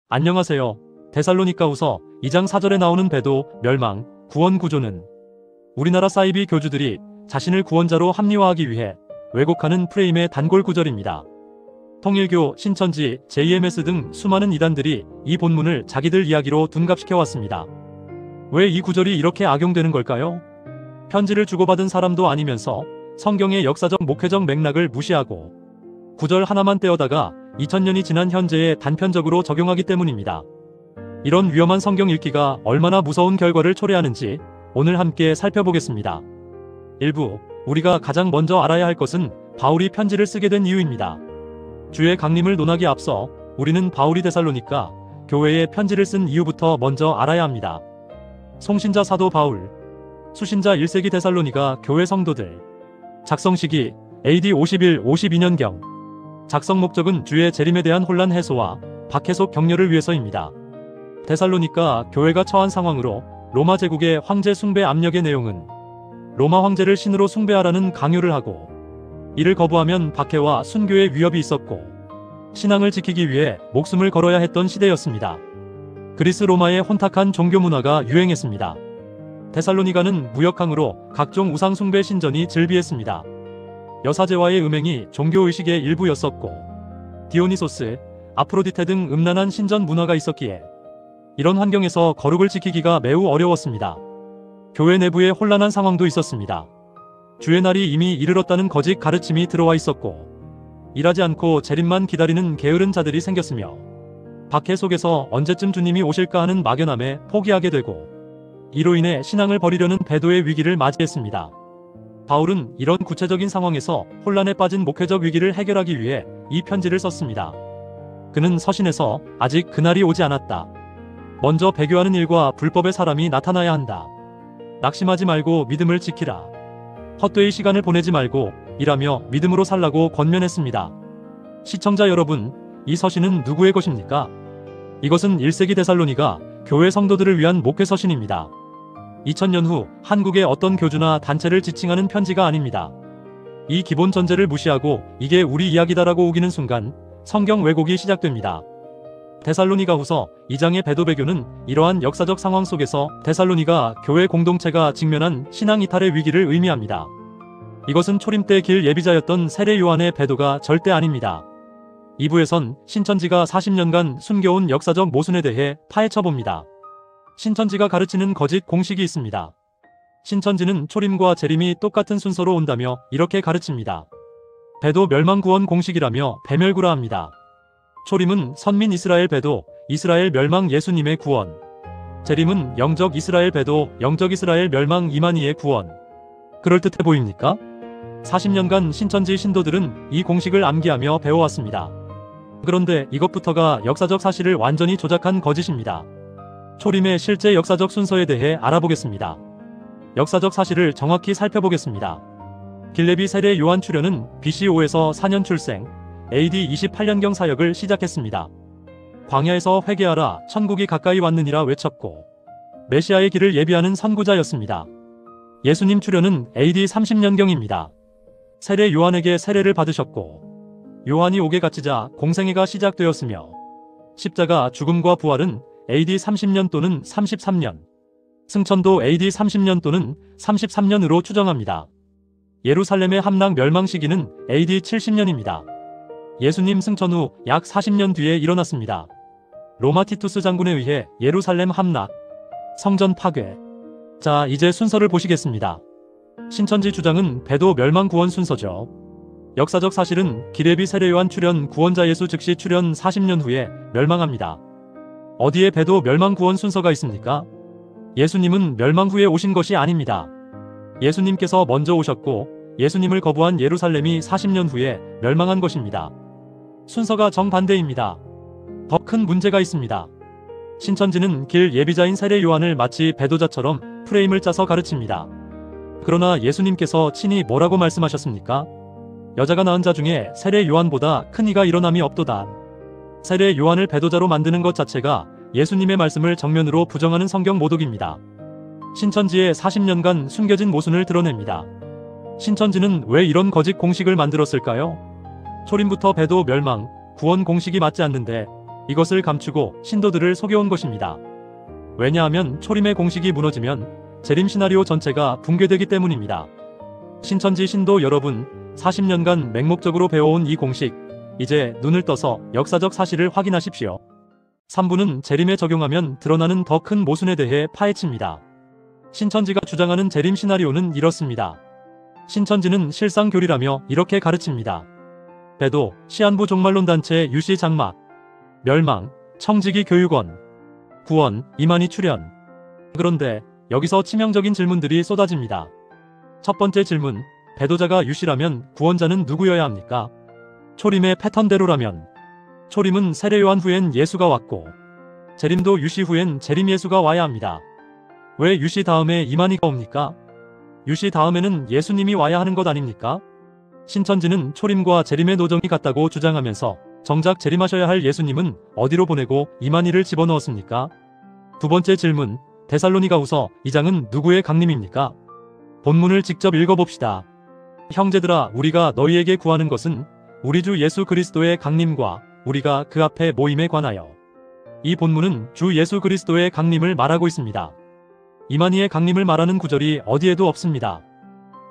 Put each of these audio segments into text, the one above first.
안녕하세요. 데살로니가후서 2장 4절에 나오는 배도, 멸망, 구원 구조는 우리나라 사이비 교주들이 자신을 구원자로 합리화하기 위해 왜곡하는 프레임의 단골 구절입니다. 통일교, 신천지, JMS 등 수많은 이단들이 이 본문을 자기들 이야기로 둔갑시켜왔습니다. 왜 이 구절이 이렇게 악용되는 걸까요? 편지를 주고받은 사람도 아니면서 성경의 역사적 목회적 맥락을 무시하고 구절 하나만 떼어다가 2000년이 지난 현재에 단편적으로 적용하기 때문입니다. 이런 위험한 성경 읽기가 얼마나 무서운 결과를 초래하는지 오늘 함께 살펴보겠습니다. 1부, 우리가 가장 먼저 알아야 할 것은 바울이 편지를 쓰게 된 이유입니다. 주의 강림을 논하기에 앞서 우리는 바울이 데살로니가 교회에 편지를 쓴 이유부터 먼저 알아야 합니다. 송신자 사도 바울, 수신자 1세기 데살로니가 교회 성도들, 작성 시기 AD 51-52년경, 작성 목적은 주의 재림에 대한 혼란 해소와 박해속 격려를 위해서입니다. 데살로니가 교회가 처한 상황으로 로마 제국의 황제 숭배 압력의 내용은 로마 황제를 신으로 숭배하라는 강요를 하고 이를 거부하면 박해와 순교의 위협이 있었고 신앙을 지키기 위해 목숨을 걸어야 했던 시대였습니다. 그리스 로마의 혼탁한 종교 문화가 유행했습니다. 데살로니가는 무역항으로 각종 우상 숭배 신전이 즐비했습니다. 여사제와의 음행이 종교의식의 일부였었고 디오니소스, 아프로디테 등 음란한 신전 문화가 있었기에 이런 환경에서 거룩을 지키기가 매우 어려웠습니다. 교회 내부에 혼란한 상황도 있었습니다. 주의 날이 이미 이르렀다는 거짓 가르침이 들어와 있었고 일하지 않고 재림만 기다리는 게으른 자들이 생겼으며 박해 속에서 언제쯤 주님이 오실까 하는 막연함에 포기하게 되고 이로 인해 신앙을 버리려는 배도의 위기를 맞이했습니다. 바울은 이런 구체적인 상황에서 혼란에 빠진 목회적 위기를 해결하기 위해 이 편지를 썼습니다. 그는 서신에서 아직 그날이 오지 않았다. 먼저 배교하는 일과 불법의 사람이 나타나야 한다. 낙심하지 말고 믿음을 지키라. 헛되이 시간을 보내지 말고 일하며 믿음으로 살라고 권면했습니다. 시청자 여러분, 이 서신은 누구의 것입니까? 이것은 1세기 데살로니가 교회 성도들을 위한 목회 서신입니다. 2000년 후 한국의 어떤 교주나 단체를 지칭하는 편지가 아닙니다. 이 기본 전제를 무시하고 이게 우리 이야기다라고 우기는 순간 성경 왜곡이 시작됩니다. 데살로니가후서 2장의 배도 배교는 이러한 역사적 상황 속에서 데살로니가 교회 공동체가 직면한 신앙 이탈의 위기를 의미합니다. 이것은 초림 때 길 예비자였던 세례 요한의 배도가 절대 아닙니다. 2부에선 신천지가 40년간 숨겨온 역사적 모순에 대해 파헤쳐봅니다. 신천지가 가르치는 거짓 공식이 있습니다. 신천지는 초림과 재림이 똑같은 순서로 온다며 이렇게 가르칩니다. 배도 멸망 구원 공식이라며 배멸구라 합니다. 초림은 선민 이스라엘 배도, 이스라엘 멸망 예수님의 구원. 재림은 영적 이스라엘 배도, 영적 이스라엘 멸망 이만희의 구원. 그럴듯해 보입니까? 40년간 신천지 신도들은 이 공식을 암기하며 배워왔습니다. 그런데 이것부터가 역사적 사실을 완전히 조작한 거짓입니다. 초림의 실제 역사적 순서에 대해 알아보겠습니다. 역사적 사실을 정확히 살펴보겠습니다. 길레비 세례 요한 출현은 BC5에서 4년 출생, AD 28년경 사역을 시작했습니다. 광야에서 회개하라, 천국이 가까이 왔느니라 외쳤고 메시아의 길을 예비하는 선구자였습니다. 예수님 출현은 AD 30년경입니다. 세례 요한에게 세례를 받으셨고 요한이 옥에 갇히자 공생애가 시작되었으며 십자가 죽음과 부활은 AD 30년 또는 33년, 승천도 AD 30년 또는 33년으로 추정합니다. 예루살렘의 함락 멸망 시기는 AD 70년입니다. 예수님 승천 후 약 40년 뒤에 일어났습니다. 로마 티투스 장군에 의해 예루살렘 함락, 성전 파괴. 자, 이제 순서를 보시겠습니다. 신천지 주장은 배도 멸망 구원 순서죠. 역사적 사실은 기레비 세례 요한 출현 구원자 예수 즉시 출현 40년 후에 멸망합니다. 어디에 배도 멸망 구원 순서가 있습니까? 예수님은 멸망 후에 오신 것이 아닙니다. 예수님께서 먼저 오셨고 예수님을 거부한 예루살렘이 40년 후에 멸망한 것입니다. 순서가 정반대입니다. 더 큰 문제가 있습니다. 신천지는 길 예비자인 세례 요한을 마치 배도자처럼 프레임을 짜서 가르칩니다. 그러나 예수님께서 친히 뭐라고 말씀하셨습니까? 여자가 낳은 자 중에 세례 요한보다 큰 이가 일어남이 없도다. 세례 요한을 배도자로 만드는 것 자체가 예수님의 말씀을 정면으로 부정하는 성경 모독입니다. 신천지의 40년간 숨겨진 모순을 드러냅니다. 신천지는 왜 이런 거짓 공식을 만들었을까요? 초림부터 배도 멸망, 구원 공식이 맞지 않는데 이것을 감추고 신도들을 속여온 것입니다. 왜냐하면 초림의 공식이 무너지면 재림 시나리오 전체가 붕괴되기 때문입니다. 신천지 신도 여러분, 40년간 맹목적으로 배워온 이 공식, 이제 눈을 떠서 역사적 사실을 확인하십시오. 3부는 재림에 적용하면 드러나는 더 큰 모순에 대해 파헤칩니다. 신천지가 주장하는 재림 시나리오는 이렇습니다. 신천지는 실상교리라며 이렇게 가르칩니다. 배도, 시한부 종말론 단체 유시 장막, 멸망, 청지기 교육원, 구원, 이만희 출현. 그런데 여기서 치명적인 질문들이 쏟아집니다. 첫 번째 질문, 배도자가 유시라면 구원자는 누구여야 합니까? 초림의 패턴대로라면 초림은 세례요한 후엔 예수가 왔고 재림도 유시 후엔 재림 예수가 와야 합니다. 왜 유시 다음에 이만희가 옵니까? 유시 다음에는 예수님이 와야 하는 것 아닙니까? 신천지는 초림과 재림의 노정이 같다고 주장하면서 정작 재림하셔야 할 예수님은 어디로 보내고 이만희를 집어넣었습니까? 두 번째 질문, 데살로니가후서 2장은 누구의 강림입니까? 본문을 직접 읽어봅시다. 형제들아, 우리가 너희에게 구하는 것은 우리 주 예수 그리스도의 강림과 우리가 그 앞에 모임에 관하여. 이 본문은 주 예수 그리스도의 강림을 말하고 있습니다. 이만희의 강림을 말하는 구절이 어디에도 없습니다.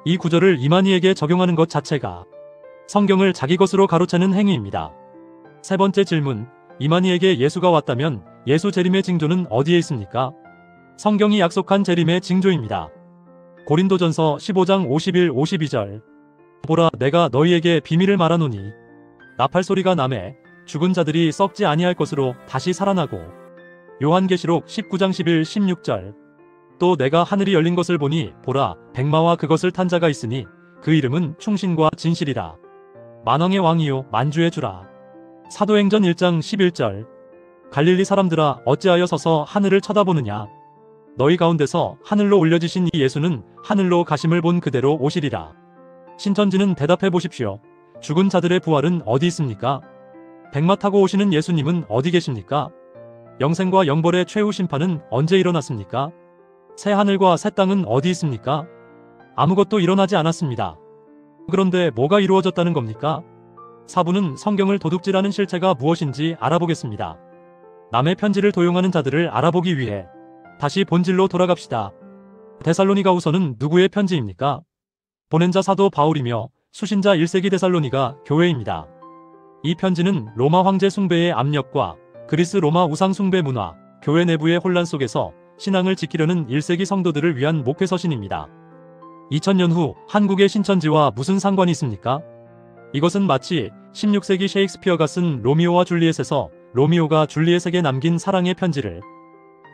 이 구절을 이만희에게 적용하는 것 자체가 성경을 자기 것으로 가로채는 행위입니다. 세 번째 질문, 이만희에게 예수가 왔다면 예수 재림의 징조는 어디에 있습니까? 성경이 약속한 재림의 징조입니다. 고린도전서 15장 51-52절. 보라, 내가 너희에게 비밀을 말하노니 나팔 소리가 나매 죽은 자들이 썩지 아니할 것으로 다시 살아나고. 요한계시록 19장 11-16절. 또 내가 하늘이 열린 것을 보니 보라, 백마와 그것을 탄 자가 있으니 그 이름은 충신과 진실이라. 만왕의 왕이요 만주의 주라. 사도행전 1장 11절. 갈릴리 사람들아, 어찌하여 서서 하늘을 쳐다보느냐? 너희 가운데서 하늘로 올려지신 이 예수는 하늘로 가심을 본 그대로 오시리라. 신천지는 대답해 보십시오. 죽은 자들의 부활은 어디 있습니까? 백마 타고 오시는 예수님은 어디 계십니까? 영생과 영벌의 최후 심판은 언제 일어났습니까? 새 하늘과 새 땅은 어디 있습니까? 아무것도 일어나지 않았습니다. 그런데 뭐가 이루어졌다는 겁니까? 4부는 성경을 도둑질하는 실체가 무엇인지 알아보겠습니다. 남의 편지를 도용하는 자들을 알아보기 위해 다시 본질로 돌아갑시다. 데살로니가후서는 누구의 편지입니까? 보낸 자 사도 바울이며 수신자 1세기 데살로니가 교회입니다. 이 편지는 로마 황제 숭배의 압력과 그리스 로마 우상 숭배 문화, 교회 내부의 혼란 속에서 신앙을 지키려는 1세기 성도들을 위한 목회서신입니다. 2000년 후 한국의 신천지와 무슨 상관이 있습니까? 이것은 마치 16세기 셰익스피어가 쓴 로미오와 줄리엣에서 로미오가 줄리엣에게 남긴 사랑의 편지를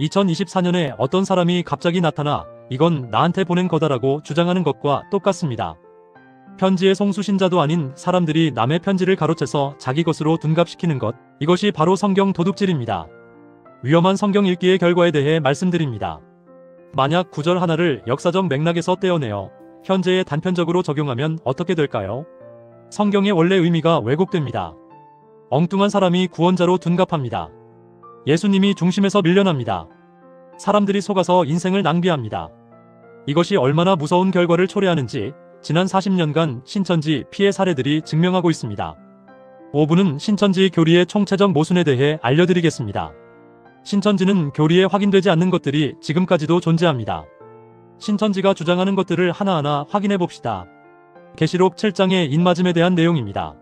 2024년에 어떤 사람이 갑자기 나타나 이건 나한테 보낸 거다라고 주장하는 것과 똑같습니다. 편지의 송수신자도 아닌 사람들이 남의 편지를 가로채서 자기 것으로 둔갑시키는 것, 이것이 바로 성경 도둑질입니다. 위험한 성경 읽기의 결과에 대해 말씀드립니다. 만약 구절 하나를 역사적 맥락에서 떼어내어 현재에 단편적으로 적용하면 어떻게 될까요? 성경의 원래 의미가 왜곡됩니다. 엉뚱한 사람이 구원자로 둔갑합니다. 예수님이 중심에서 밀려납니다. 사람들이 속아서 인생을 낭비합니다. 이것이 얼마나 무서운 결과를 초래하는지 지난 40년간 신천지 피해 사례들이 증명하고 있습니다. 5부는 신천지 교리의 총체적 모순에 대해 알려드리겠습니다. 신천지는 교리에 확인되지 않는 것들이 지금까지도 존재합니다. 신천지가 주장하는 것들을 하나하나 확인해 봅시다. 계시록 7장의 인맞음에 대한 내용입니다.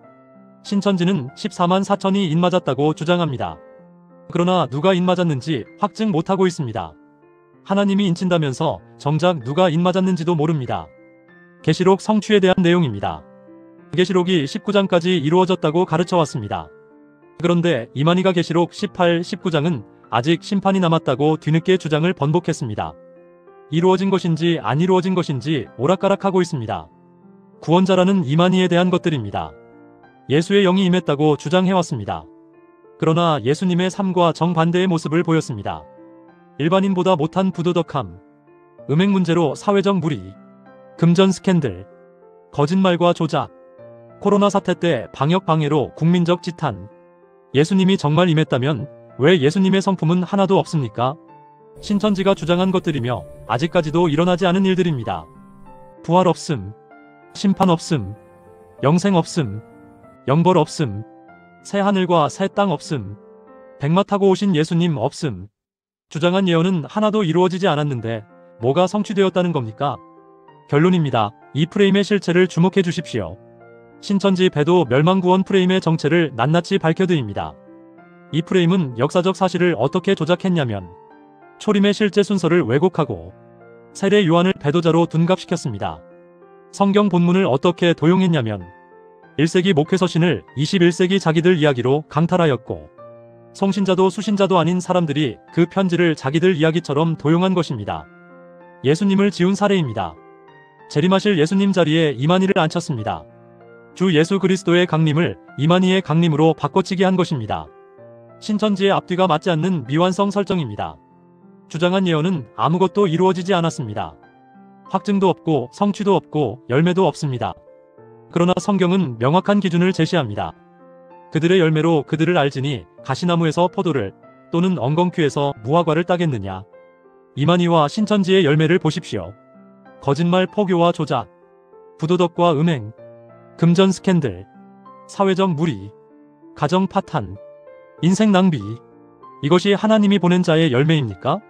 신천지는 14만 4천이 인맞았다고 주장합니다. 그러나 누가 인맞았는지 확증 못하고 있습니다. 하나님이 인친다면서 정작 누가 인맞았는지도 모릅니다. 계시록 성취에 대한 내용입니다. 계시록이 19장까지 이루어졌다고 가르쳐왔습니다. 그런데 이만희가 계시록 18, 19장은 아직 심판이 남았다고 뒤늦게 주장을 번복했습니다. 이루어진 것인지 안 이루어진 것인지 오락가락하고 있습니다. 구원자라는 이만희에 대한 것들입니다. 예수의 영이 임했다고 주장해왔습니다. 그러나 예수님의 삶과 정반대의 모습을 보였습니다. 일반인보다 못한 부도덕함, 음행 문제로 사회적 무리, 금전 스캔들, 거짓말과 조작, 코로나 사태 때 방역 방해로 국민적 지탄. 예수님이 정말 임했다면 왜 예수님의 성품은 하나도 없습니까? 신천지가 주장한 것들이며 아직까지도 일어나지 않은 일들입니다. 부활 없음, 심판 없음, 영생 없음, 영벌 없음, 새 하늘과 새 땅 없음, 백마 타고 오신 예수님 없음. 주장한 예언은 하나도 이루어지지 않았는데 뭐가 성취되었다는 겁니까? 결론입니다. 이 프레임의 실체를 주목해 주십시오. 신천지 배도 멸망구원 프레임의 정체를 낱낱이 밝혀드립니다. 이 프레임은 역사적 사실을 어떻게 조작했냐면 초림의 실제 순서를 왜곡하고 세례 요한을 배도자로 둔갑시켰습니다. 성경 본문을 어떻게 도용했냐면 1세기 목회서신을 21세기 자기들 이야기로 강탈하였고 송신자도 수신자도 아닌 사람들이 그 편지를 자기들 이야기처럼 도용한 것입니다. 예수님을 지운 사례입니다. 재림하실 예수님 자리에 이만희를 앉혔습니다. 주 예수 그리스도의 강림을 이만희의 강림으로 바꿔치기 한 것입니다. 신천지의 앞뒤가 맞지 않는 미완성 설정입니다. 주장한 예언은 아무것도 이루어지지 않았습니다. 확증도 없고 성취도 없고 열매도 없습니다. 그러나 성경은 명확한 기준을 제시합니다. 그들의 열매로 그들을 알지니 가시나무에서 포도를 또는 엉겅퀴에서 무화과를 따겠느냐. 이만희와 신천지의 열매를 보십시오. 거짓말 포교와 조작, 부도덕과 음행, 금전 스캔들, 사회적 무리, 가정 파탄, 인생 낭비. 이것이 하나님이 보낸 자의 열매입니까?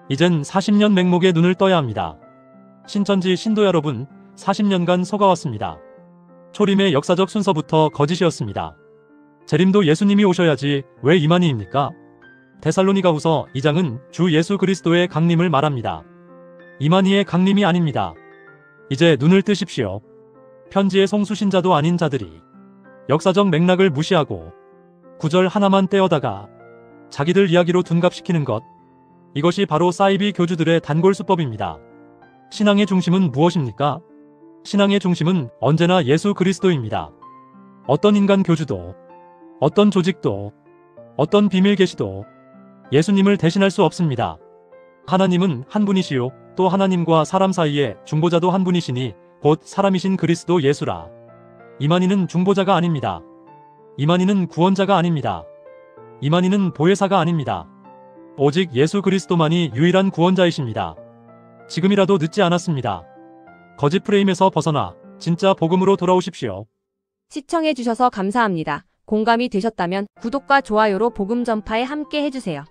이젠 40년 맹목에 눈을 떠야 합니다. 신천지 신도 여러분, 40년간 속아왔습니다. 초림의 역사적 순서부터 거짓이었습니다. 재림도 예수님이 오셔야지 왜 이만희입니까? 데살로니가후서 2장은 주 예수 그리스도의 강림을 말합니다. 이만희의 강림이 아닙니다. 이제 눈을 뜨십시오. 편지의 송수신자도 아닌 자들이 역사적 맥락을 무시하고 구절 하나만 떼어다가 자기들 이야기로 둔갑시키는 것, 이것이 바로 사이비 교주들의 단골수법입니다. 신앙의 중심은 무엇입니까? 신앙의 중심은 언제나 예수 그리스도입니다. 어떤 인간 교주도, 어떤 조직도, 어떤 비밀 계시도 예수님을 대신할 수 없습니다. 하나님은 한 분이시요 또 하나님과 사람 사이에 중보자도 한 분이시니 곧 사람이신 그리스도 예수라. 이만희는 중보자가 아닙니다. 이만희는 구원자가 아닙니다. 이만희는 보혜사가 아닙니다. 오직 예수 그리스도만이 유일한 구원자이십니다. 지금이라도 늦지 않았습니다. 거짓 프레임에서 벗어나 진짜 복음으로 돌아오십시오. 시청해주셔서 감사합니다. 공감이 되셨다면 구독과 좋아요로 복음 전파에 함께 해주세요.